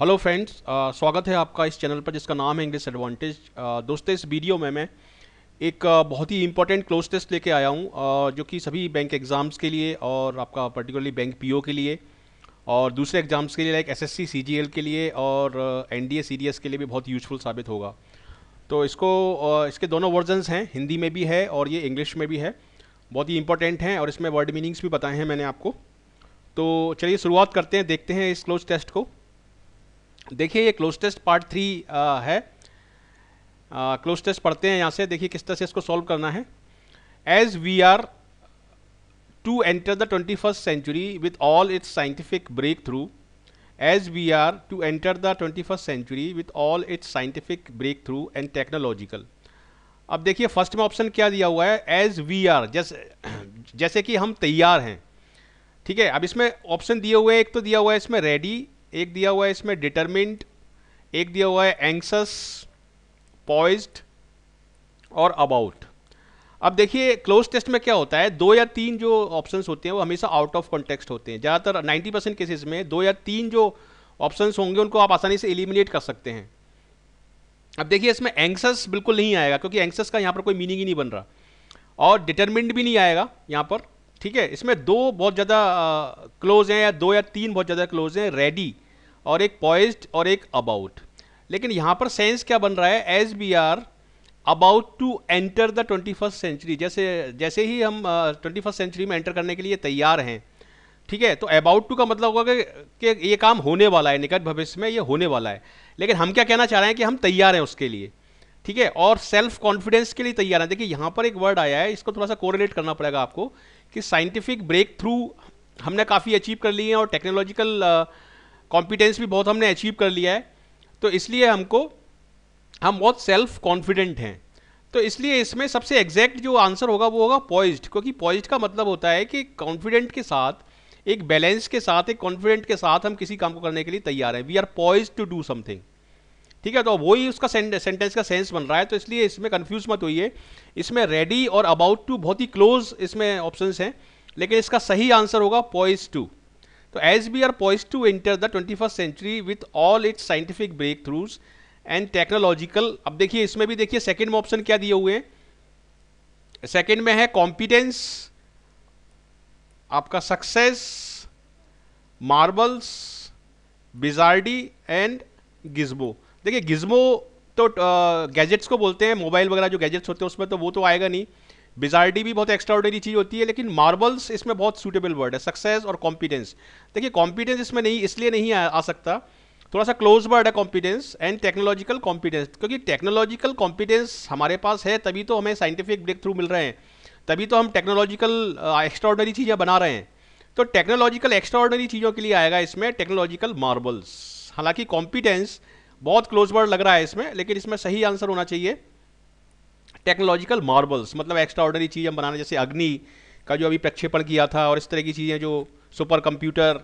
Hello friends, स्वागत है आपका इस चैनल पर जिसका नाम है इंग्लिश एडवांटेज। दोस्तों, इस वीडियो में मैं एक बहुत ही इंपॉर्टेंट क्लोज टेस्ट लेके आया हूँ, जो कि सभी बैंक एग्ज़ाम्स के लिए और आपका पर्टिकुलरली बैंक पीओ के लिए और दूसरे एग्ज़ाम्स के लिए लाइक एसएससी सीजीएल के लिए और एनडीए सीडीएस के लिए भी बहुत यूजफुल साबित होगा। तो इसके दोनों वर्जन्स हैं, हिंदी में भी है और ये इंग्लिश में भी है। बहुत ही इंपॉर्टेंट हैं और इसमें वर्ड मीनिंग्स भी बताए हैं मैंने आपको। तो चलिए शुरुआत करते हैं, देखते हैं इस क्लोज टेस्ट को। देखिए, ये क्लोज टेस्ट पार्ट 3 है। क्लोज टेस्ट पढ़ते हैं यहाँ से। देखिए किस तरह से इसको सॉल्व करना है। As we are to enter the 21st century with all its scientific breakthrough, as we are to enter the 21st century with all its scientific breakthrough and technological. अब देखिए first में option क्या दिया हुआ है, as we are, जैसे कि हम तैयार हैं। ठीक है, अब इसमें ऑप्शन दिए हुए हैं, एक तो दिया हुआ है इसमें रेडी, एक दिया हुआ है इसमें डिटरमिन्ड, एक दिया हुआ है एंक्सस, पॉइज्ड और अबाउट। अब देखिए क्लोज टेस्ट में क्या होता है, 2 या 3 जो ऑप्शंस होते हैं वो हमेशा आउट ऑफ कॉन्टेक्स्ट होते हैं। ज़्यादातर 90% केसेस में 2 या 3 जो ऑप्शंस होंगे उनको आप आसानी से एलिमिनेट कर सकते हैं। अब देखिए इसमें एंक्सस बिल्कुल नहीं आएगा क्योंकि एंक्सस का यहाँ पर कोई मीनिंग ही नहीं बन रहा, और डिटरमिन्ड भी नहीं आएगा यहाँ पर। ठीक है, इसमें 2 बहुत ज़्यादा क्लोज हैं, या 2 या 3 बहुत ज़्यादा क्लोज हैं, रेडी और एक पॉइज्ड और एक अबाउट। लेकिन यहाँ पर सेंस क्या बन रहा है, as we are about to enter the 21st century, जैसे ही हम 21st सेंचुरी में एंटर करने के लिए तैयार हैं। ठीक है, तो अबाउट टू का मतलब होगा कि ये काम होने वाला है, निकट भविष्य में ये होने वाला है। लेकिन हम क्या कहना चाह रहे हैं कि हम तैयार हैं उसके लिए। ठीक है, और सेल्फ कॉन्फिडेंस के लिए तैयार है। देखिए यहाँ पर एक वर्ड आया है, इसको थोड़ा सा कोरिलेट करना पड़ेगा आपको, कि साइंटिफिक ब्रेक थ्रू हमने काफ़ी अचीव कर लिए हैं और टेक्नोलॉजिकल कॉम्पिटेंस भी बहुत हमने अचीव कर लिया है। तो इसलिए हम बहुत सेल्फ कॉन्फिडेंट हैं। तो इसलिए इसमें सबसे एग्जैक्ट जो आंसर होगा वो होगा पॉइज्ड, क्योंकि पॉइज्ड का मतलब होता है कि कॉन्फिडेंट के साथ, एक बैलेंस के साथ, एक कॉन्फिडेंट के साथ हम किसी काम को करने के लिए तैयार हैं। We are poised to do something. ठीक है, तो वही उसका सेंटेंस का सेंस बन रहा है। तो इसलिए इसमें कंफ्यूज मत होइए। इसमें रेडी और अबाउट टू बहुत ही क्लोज इसमें ऑप्शंस हैं, लेकिन इसका सही आंसर होगा पॉइज्ड टू। तो as we are poised to enter the 21st century with all its scientific breakthroughs and technological. अब देखिए इसमें भी देखिए सेकंड में ऑप्शन क्या दिए हुए हैं। सेकंड में है कॉम्पिटेंस, आपका सक्सेस, मार्बल्स, बिजार्डी एंड गिज्मो। देखिए गिज्मो तो गैजेट्स को बोलते हैं, मोबाइल वगैरह जो गैजेट्स होते हैं उसमें, तो वो तो आएगा नहीं। बिजार्डी भी बहुत एक्स्ट्राऑर्डिनरी चीज़ होती है, लेकिन मार्बल्स इसमें बहुत सूटेबल वर्ड है। सक्सेस और कॉम्पिटेंस, देखिए कॉम्पिटेंस इसमें नहीं, इसलिए नहीं आ सकता, थोड़ा सा क्लोज वर्ड है कॉम्पिटेंस। एंड टेक्नोलॉजिकल कॉम्पिटेंस, क्योंकि टेक्नोलॉजिकल कॉम्पिटेंस हमारे पास है तभी तो हमें साइंटिफिक ब्रेक थ्रू मिल रहे हैं, तभी तो हम टेक्नोलॉजिकल एक्स्ट्राऑर्डिनरी चीज़ें बना रहे हैं। तो टेक्नोलॉजिकल एक्स्ट्राऑर्डिनरी चीज़ों के लिए आएगा इसमें टेक्नोलॉजिकल मार्बल्स। हालांकि कॉम्पिटेंस बहुत क्लोज वर्ड लग रहा है इसमें, लेकिन इसमें सही आंसर होना चाहिए टेक्नोलॉजिकल मार्बल्स। मतलब एक्स्ट्राऑर्डिनरी चीज़ हम बनाना, जैसे अग्नि का जो अभी प्रक्षेपण किया था और इस तरह की चीज़ें, जो सुपर कंप्यूटर,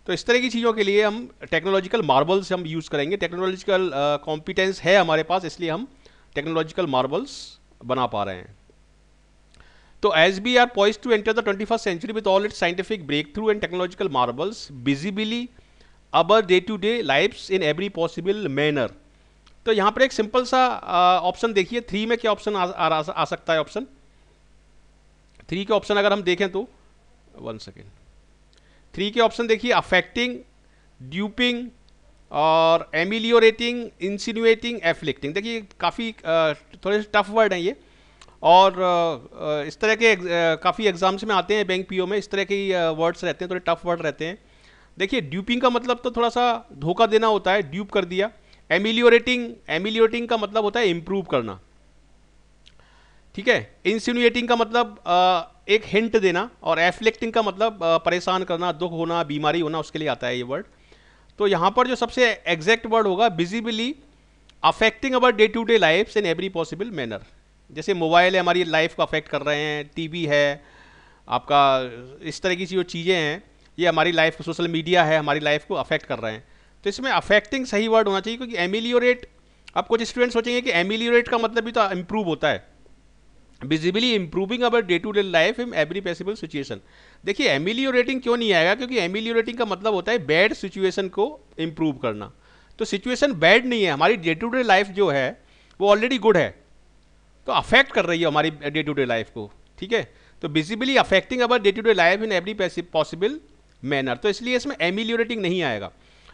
तो इस तरह की चीज़ों के लिए हम टेक्नोलॉजिकल मार्बल्स हम यूज़ करेंगे। टेक्नोलॉजिकल कॉम्पिटेंस है हमारे पास, इसलिए हम टेक्नोलॉजिकल मार्बल्स बना पा रहे हैं। तो as we are poised to enter the 21st century with all its scientific breakthrough and technological marvels visibly our day to day lifes in every possible manner. तो यहाँ पर एक सिंपल सा ऑप्शन देखिए, 3 में क्या ऑप्शन आ सकता है। ऑप्शन 3 के ऑप्शन अगर हम देखें तो 1 सेकेंड, 3 के ऑप्शन देखिए, अफेक्टिंग, ड्यूपिंग और एमिलियोरेटिंग, इंसिनुएटिंग, एफ्लिक्टिंग। देखिए काफ़ी थोड़े टफ वर्ड हैं ये, और इस तरह के काफ़ी एग्जाम्स में आते हैं बैंक पीओ में, इस तरह के वर्ड्स रहते हैं, थोड़े टफ वर्ड रहते हैं। देखिए ड्यूपिंग का मतलब तो थोड़ा सा धोखा देना होता है, ड्यूप कर दिया। एमिलियोरेटिंग का मतलब होता है इंप्रूव करना। ठीक है, इंसिनुएटिंग का मतलब एक हिंट देना, और एफ्लिक्टिंग का मतलब परेशान करना, दुख होना, बीमारी होना, उसके लिए आता है ये वर्ड। तो यहाँ पर जो सबसे एग्जैक्ट वर्ड होगा, visibly affecting our day to day life in every possible manner. जैसे मोबाइल है, हमारी लाइफ को अफेक्ट कर रहे हैं, टीवी है आपका, इस तरह की जो चीज़ें हैं ये हमारी लाइफ को, सोशल मीडिया है, हमारी लाइफ को अफेक्ट कर रहे हैं। तो इसमें अफेक्टिंग सही वर्ड होना चाहिए, क्योंकि एमिलियोरेट, अब कुछ स्टूडेंट सोचेंगे कि एमिलियोरेट का मतलब भी तो इम्प्रूव होता है, visibly improving our day to day life in every possible situation. देखिए एमिलियोरेटिंग क्यों नहीं आएगा, क्योंकि एमिलियोरेटिंग का मतलब होता है बैड सिचुएशन को इंप्रूव करना। तो सिचुएशन बैड नहीं है, हमारी डे टू डे लाइफ जो है वो ऑलरेडी गुड है, तो अफेक्ट कर रही है हमारी डे टू डे लाइफ को, ठीक है। तो visibly affecting our day to day life in every possible manner, तो इसलिए इसमें एमिलियोरेटिंग नहीं आएगा।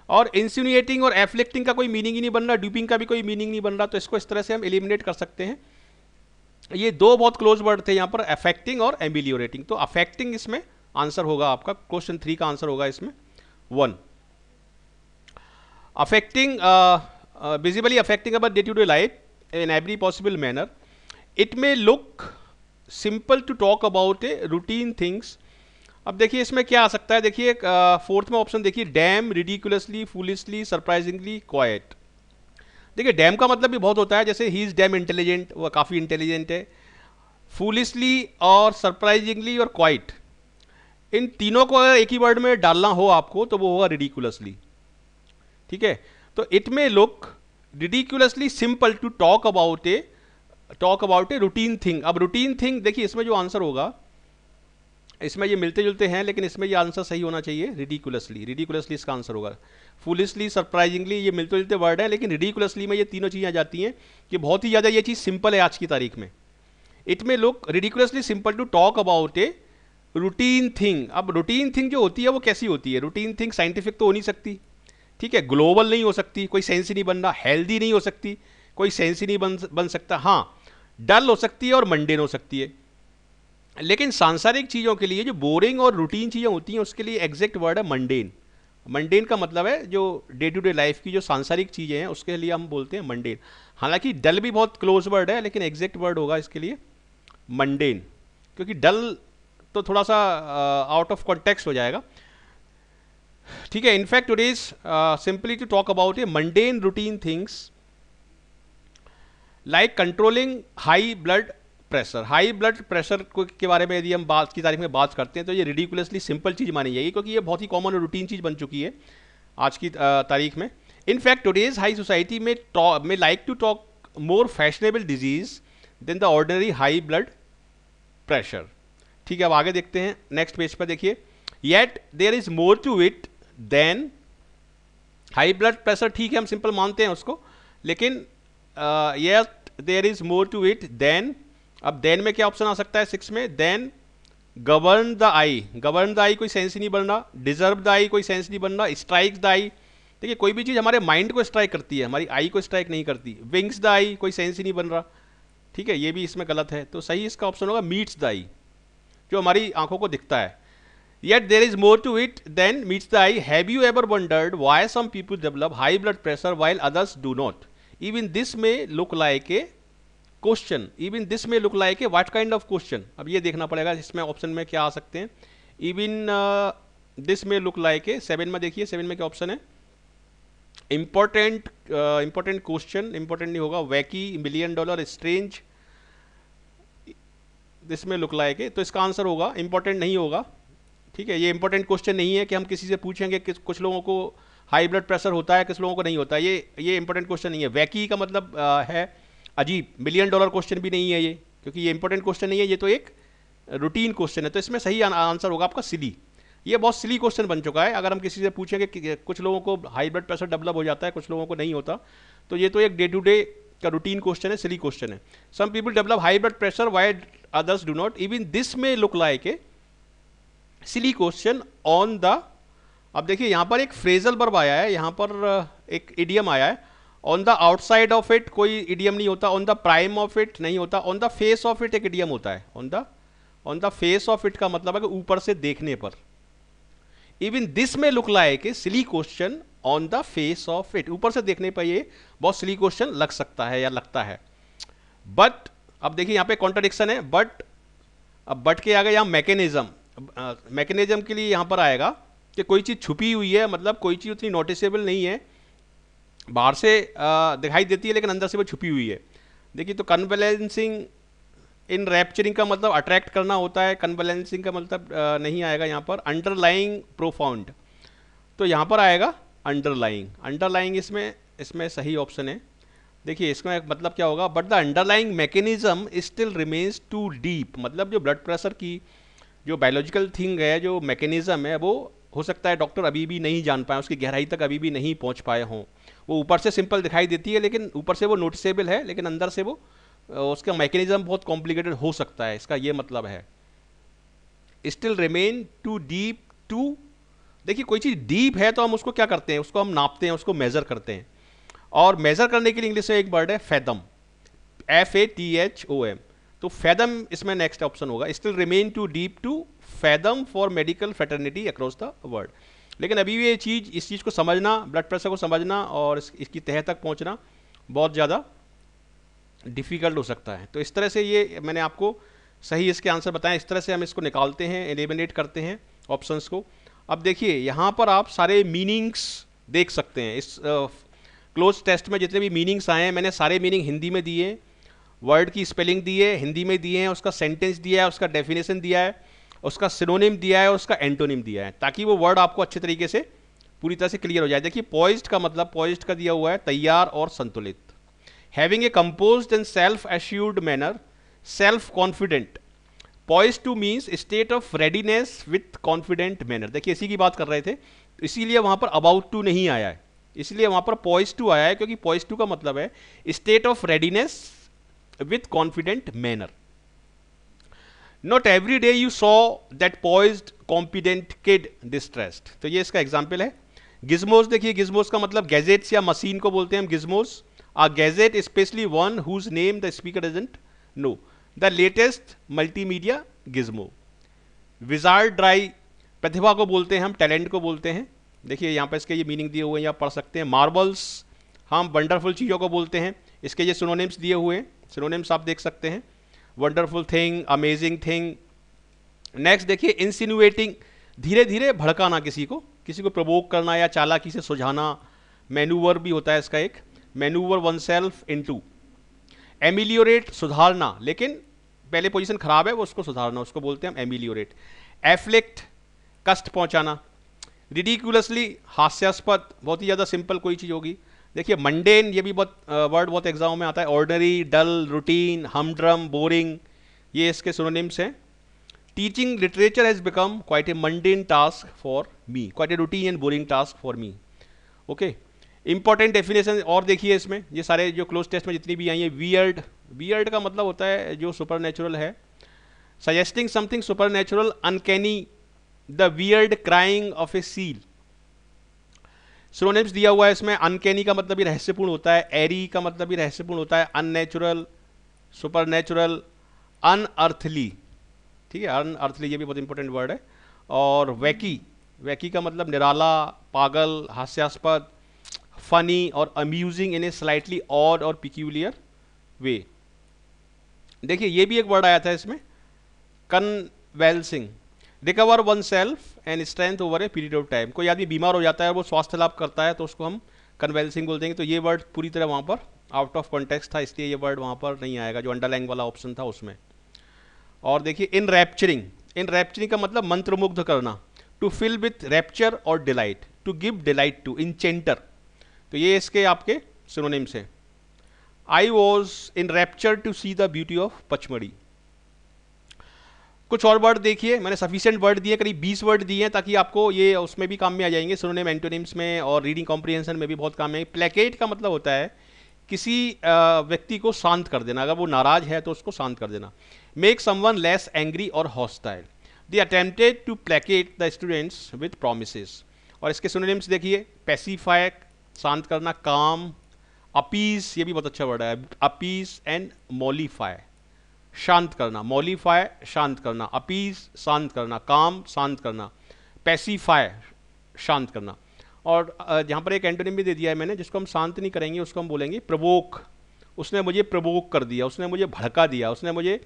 और इंसिनुएटिंग और एफ्लिक्टिंग का कोई मीनिंग ही नहीं बन रहा, ड्यूपिंग का भी कोई मीनिंग नहीं बन रहा, तो इसको इस तरह से हम एलिमिनेट कर सकते हैं। ये दो बहुत क्लोज वर्ड थे यहाँ पर, अफेक्टिंग और एमिलियोरेटिंग। तो अफेक्टिंग इसमें आंसर होगा आपका, क्वेश्चन 3 का आंसर होगा इसमें 1। Affecting visibly affecting our day to day life in every possible manner, it may look simple to talk about a routine things. अब देखिए इसमें क्या आ सकता है, देखिए फोर्थ में ऑप्शन देखिए, dam, ridiculously, foolishly, surprisingly, quite. देखिए डैम का मतलब भी बहुत होता है, जैसे ही इज डैम इंटेलिजेंट, वह काफ़ी इंटेलिजेंट है। फूलिशली और सरप्राइजिंगली और क्वाइट, इन तीनों को अगर एक ही वर्ड में डालना हो आपको तो वो होगा रिडिकुलसली, ठीक है। तो it may look ridiculously simple to talk about a routine thing. अब रूटीन थिंग देखिए इसमें जो आंसर होगा, इसमें ये मिलते जुलते हैं लेकिन इसमें ये आंसर सही होना चाहिए रिडिकुलसली, रिडिकुलसली इसका आंसर होगा। फुलिशली, सरप्राइजिंगली ये मिलते जुलते वर्ड हैं, लेकिन रिडिकुलसली में ये तीनों चीज़ें आ जाती हैं कि बहुत ही ज़्यादा ये चीज़ सिंपल है आज की तारीख में। It may look ridiculously simple to talk about a routine thing. अब रूटीन थिंग जो होती है वो कैसी होती है, रूटीन थिंग साइंटिफिक तो हो नहीं सकती, ठीक है, ग्लोबल नहीं हो सकती, कोई सेंस ही नहीं बन रहा, हेल्दी नहीं हो सकती, कोई सेंस ही नहीं बन सकता, हाँ डल हो सकती है और मंडेन हो सकती है। लेकिन सांसारिक चीज़ों के लिए जो बोरिंग और रूटीन चीज़ें होती हैं उसके लिए एग्जैक्ट वर्ड है मंडेन। मंडेन का मतलब है जो डे टू डे लाइफ की जो सांसारिक चीज़ें हैं उसके लिए हम बोलते हैं मंडेन। हालांकि डल भी बहुत क्लोज वर्ड है, लेकिन एग्जैक्ट वर्ड होगा इसके लिए मंडेन, क्योंकि डल तो थोड़ा सा आउट ऑफ कॉन्टेक्स्ट हो जाएगा, ठीक है। In fact it is simply to talk about a mundane routine things like controlling high blood pressure. High blood pressure के बारे में यदि हम बात की तारीख में बात करते हैं तो ये रिडिकुलसली सिंपल चीज़ मानी जाएगी, क्योंकि ये बहुत ही कॉमन और रूटीन चीज़ बन चुकी है आज की तारीख में। इनफैक्ट टुडेज हाई सोसाइटी में like to talk more fashionable disease than the ordinary high blood pressure, ठीक है। अब आगे देखते हैं नेक्स्ट पेज पर, देखिए yet there is more to it than high blood pressure, ठीक है हम सिंपल मानते हैं उसको, लेकिन yet there is more to it than, अब देन में क्या ऑप्शन आ सकता है 6 में, than govern the eye. Govern the eye कोई सेंस ही नहीं बन रहा, डिजर्व द आई कोई सेंस नहीं बन रहा, स्ट्राइक द आई, देखिए कोई भी चीज़ हमारे माइंड को स्ट्राइक करती है, हमारी आई को स्ट्राइक नहीं करती। विंग्स द आई कोई सेंस ही नहीं बन रहा, ठीक है, ये भी इसमें गलत है। तो सही इसका ऑप्शन होगा मीट्स द आई, जो हमारी आंखों को दिखता है। Yet there is more to it than meets the eye. Have you ever wondered why some people develop high blood pressure while others do not. Even this may look like a question, even this may look like a what kind of question. अब ये देखना पड़ेगा इसमें option में क्या आ सकते हैं। Even this may look like ए, 7 में देखिए 7 में क्या ऑप्शन है, इंपॉर्टेंट क्वेश्चन, इंपॉर्टेंट नहीं होगा, वैकी, million dollar, strange, this may look like ए, तो इसका आंसर होगा इंपॉर्टेंट नहीं होगा, ठीक है। ये इंपॉर्टेंट क्वेश्चन नहीं है कि हम किसी से पूछेंगे कि कुछ लोगों को हाई ब्लड प्रेशर होता है, किस लोगों को नहीं होता, ये इंपॉर्टेंट क्वेश्चन नहीं है। वैकी का मतलब है अजीब, मिलियन डॉलर क्वेश्चन भी नहीं है ये, क्योंकि ये इंपॉर्टेंट क्वेश्चन नहीं है, ये तो एक रूटीन क्वेश्चन है। तो इसमें सही आंसर होगा आपका सिली। ये बहुत सिली क्वेश्चन बन चुका है, अगर हम किसी से पूछेंगे कि कुछ लोगों को हाई ब्लड प्रेशर डेवलप हो जाता है, कुछ लोगों को नहीं होता, तो ये तो एक डे टू डे का रूटीन क्वेश्चन है, सिली क्वेश्चन है। Some people develop high blood pressure why others do not, even this may look like a silly question on the. अब देखिए यहाँ पर एक फ्रेजल वर्ब आया है, यहाँ पर एक इडियम आया है, on the outside of it कोई इडियम नहीं होता, on the prime of it नहीं होता, on the face of it एक इडियम होता है। On the face of it का मतलब है कि ऊपर से देखने पर। Even this may look like a silly question on the face of it, ऊपर से देखने पर ये बहुत सिली क्वेश्चन लग सकता है या लगता है। बट अब देखिए यहाँ पे कॉन्ट्रडिक्शन है, बट अब बट के आगे यहाँ मैकेनिज्म, मैकेनिज्म के लिए यहाँ पर आएगा कि कोई चीज़ छुपी हुई है, मतलब कोई चीज़ उतनी नोटिसेबल नहीं है, बाहर से दिखाई देती है लेकिन अंदर से वो छुपी हुई है। देखिए तो कन्वलेंसिंग इन रैप्चरिंग का मतलब अट्रैक्ट करना होता है, कन्वलेंसिंग का मतलब नहीं आएगा यहाँ पर। अंडरलाइंग प्रोफाउंड, तो यहाँ पर आएगा अंडरलाइंग, अंडरलाइंग इसमें सही ऑप्शन है। देखिए इसका मतलब क्या होगा, but the underlying mechanism still remains too deep, मतलब जो ब्लड प्रेशर की जो बायोलॉजिकल थिंग है, जो मैकेनिज्म है, वो हो सकता है डॉक्टर अभी भी नहीं जान पाए, उसकी गहराई तक अभी भी नहीं पहुंच पाए हों। वो ऊपर से सिंपल दिखाई देती है, लेकिन ऊपर से वो नोटिसेबल है, लेकिन अंदर से वो उसका मैकेनिज्म बहुत कॉम्प्लिकेटेड हो सकता है, इसका ये मतलब है। Still remain too deep to, देखिए कोई चीज़ डीप है तो हम उसको क्या करते हैं, उसको हम नापते हैं, उसको मेजर करते हैं। और मेजर करने के लिए इंग्लिश में एक वर्ड है फैदम, FATHOM। तो फैदम इसमें नेक्स्ट ऑप्शन होगा। Still remain too deep to fathom for medical fraternity across the world. लेकिन अभी भी ये चीज़, इस चीज़ को समझना, ब्लड प्रेशर को समझना और इसकी तह तक पहुंचना बहुत ज़्यादा डिफ़िकल्ट हो सकता है। तो इस तरह से ये मैंने आपको सही इसके आंसर बताएं, इस तरह से हम इसको निकालते हैं, एलिमिनेट करते हैं ऑप्शंस को। अब देखिए यहाँ पर आप सारे मीनिंग्स देख सकते हैं। इस क्लोज टेस्ट में जितने भी मीनिंग्स आए हैं, मैंने सारे मीनिंग हिंदी में दिए, वर्ड की स्पेलिंग दी है, हिंदी में दिए हैं, उसका सेंटेंस दिया है, उसका डेफिनेशन दिया है, उसका सिनोनिम दिया है, उसका एंटोनिम दिया है, ताकि वो वर्ड आपको अच्छे तरीके से पूरी तरह से क्लियर हो जाए। देखिए पॉइज्ड का मतलब, पॉइज्ड का दिया हुआ है तैयार और संतुलित। Having a composed and self assured manner, self confident. Poised two means state of readiness with confident manner. देखिए इसी की बात कर रहे थे, तो इसीलिए वहां पर अबाउट टू नहीं आया है, इसलिए वहां पर पॉइज्ड टू आया है, क्योंकि पॉइज्ड टू का मतलब है state of readiness with confident manner. Not every day you saw that poised confident kid distressed. तो ये इसका एग्जाम्पल है। गिजमोस, देखिए गिजमोस का मतलब गैजेट्स या मशीन को बोलते हैं हम gizmos. A gadget especially one whose name the speaker doesn't know, the latest multimedia gizmo. Wizardry, प्रतिभा को बोलते हैं हम, टैलेंट को बोलते हैं। देखिए यहाँ पर इसके ये मीनिंग दिए हुए हैं, आप पढ़ सकते हैं। मार्बल्स हम वंडरफुल चीज़ों को बोलते हैं, इसके ये सिनोनिम्स दिए हुए हैं, सिनोनिम्स आप देख सकते हैं, wonderful thing, amazing thing. Next देखिए इंसिनुएटिंग, धीरे धीरे भड़काना किसी को प्रवोक करना या चालाकी से सुझाना। मैनूवर भी होता है इसका एक, manoeuvre one self into. Ameliorate, सुधारना, लेकिन पहले पोजीशन खराब है वो उसको सुधारना, उसको बोलते हैं हम एमिलियोरेट। एफ्लिक्ट, कष्ट पहुंचाना। रिडिकुलसली, हास्यास्पद, बहुत ही ज़्यादा सिंपल कोई चीज़ होगी। देखिए मंडेन, ये भी बहुत वर्ड बहुत एग्जाम में आता है। ऑर्डिनरी, डल, रूटीन, हमड्रम, बोरिंग, ये इसके सिनोनिम्स हैं। Teaching literature has become quite a mundane task for me, quite a routine and boring task for me. Okay, important definition और देखिए इसमें, ये सारे जो क्लोज टेस्ट में जितनी भी आई है। वियर्ड, वियर्ड का मतलब होता है जो सुपर नेचुरल है। Suggesting something super natural, uncanny, the weird crying of A seal. Synonyms दिया हुआ है इसमें। अनकैनी का मतलब भी रहस्यपूर्ण होता है, एरी का मतलब भी रहस्यपूर्ण होता है, अननेचुरल, सुपर नेचुरल, अनअर्थली, ठीक है, अनअर्थली ये भी बहुत इंपॉर्टेंट वर्ड है। और वैकी, वैकी का मतलब निराला, पागल, हास्यास्पद, फनी और amusing in a slightly odd और पिक्यूलियर वे। देखिए ये भी एक वर्ड आया था इसमें, convalescing, recover oneself and strength over a period of time. कोई आदमी बीमार हो जाता है, वो स्वास्थ्य लाभ करता है, तो उसको हम कन्वेल्सिंग बोल देंगे। तो ये वर्ड पूरी तरह वहाँ पर आउट ऑफ कॉन्टेक्स्ट था, इसलिए ये वर्ड वहाँ पर नहीं आएगा, जो अंडरलाइन वाला ऑप्शन था उसमें। और देखिए इन रैप्चरिंग, इन रैप्चरिंग का मतलब मंत्रमुग्ध करना। टू फिल विथ रैप्चर और delight, to give delight to, enchanter. तो ये इसके आपके सिनोनिम्स हैं। I was in rapture to see the beauty of Pachmarhi. कुछ और वर्ड देखिए, मैंने सफिशिएंट वर्ड दिए, करीब 20 वर्ड दिए हैं, ताकि आपको ये उसमें भी काम में आ जाएंगे, सिनोनिम एंटोनिम्स में और रीडिंग कॉम्प्रिहेंशन में भी बहुत काम में। प्लेकेट का मतलब होता है किसी व्यक्ति को शांत कर देना, अगर वो नाराज है तो उसको शांत कर देना। मेक समवन लेस एंग्री और hostile, they attempted to placate the students with promises. और इसके सिनोनिम्स देखिए, पैसिफाई, शांत करना, काम, अपीस, ये भी बहुत अच्छा वर्ड है, अपीस एंड मॉलिफाई, शांत करना, मॉलिफाई शांत करना, अपीस शांत करना, काम शांत करना, पैसिफाई शांत करना। और यहाँ पर एक एंटोनिम भी दे दिया है मैंने, जिसको हम शांत नहीं करेंगे, उसको हम बोलेंगे प्रवोक। उसने मुझे प्रवोक कर दिया, उसने मुझे भड़का दिया, उसने मुझे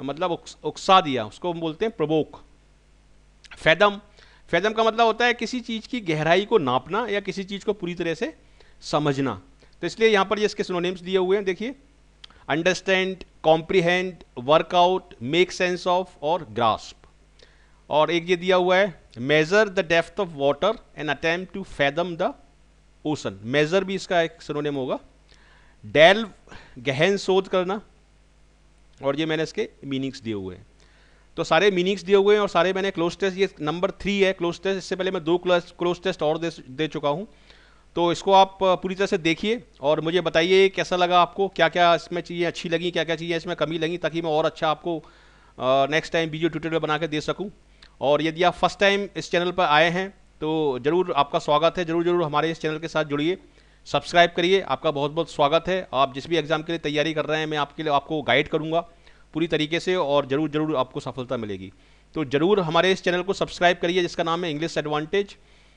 मतलब उकसा दिया, उसको हम बोलते हैं प्रवोक। फैदम, फैदम का मतलब होता है किसी चीज़ की गहराई को नापना या किसी चीज़ को पूरी तरह से समझना। तो इसलिए यहाँ पर ये इसके सिनोनिम्स दिए हुए हैं, देखिए, understand, comprehend, work out, make sense of और ग्रास्प। और एक ये दिया हुआ है, measure the depth of water and attempt to fathom the ocean. Measure भी इसका एक सिनोनिम होगा। डेल्व, गहन शोध करना, और ये मैंने इसके मीनिंग्स दिए हुए हैं। तो सारे मीनिंग्स दिए हुए हैं और सारे मैंने क्लोज टेस्ट, ये नंबर 3 है क्लोज टेस्ट। इससे पहले मैं 2 क्लोज टेस्ट और दे चुका हूँ। तो इसको आप पूरी तरह से देखिए और मुझे बताइए कैसा लगा आपको, क्या क्या इसमें चीज़ें अच्छी लगी, क्या क्या चीज़ें इसमें कमी लगी, ताकि मैं और अच्छा आपको नेक्स्ट टाइम वीडियो ट्यूटोरियल बना के दे सकूं। और यदि आप फर्स्ट टाइम इस चैनल पर आए हैं तो ज़रूर आपका स्वागत है, ज़रूर हमारे इस चैनल के साथ जुड़िए, सब्सक्राइब करिए। आपका बहुत बहुत स्वागत है। आप जिस भी एग्ज़ाम के लिए तैयारी कर रहे हैं, मैं आपके लिए आपको गाइड करूँगा पूरी तरीके से और ज़रूर आपको सफलता मिलेगी। तो ज़रूर हमारे इस चैनल को सब्सक्राइब करिए जिसका नाम है English advantage.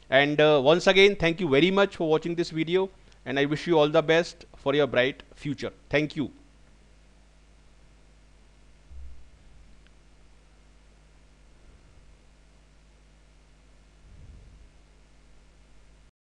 And once again, thank you very much for watching this video, and I wish you all the best for your bright future. Thank you.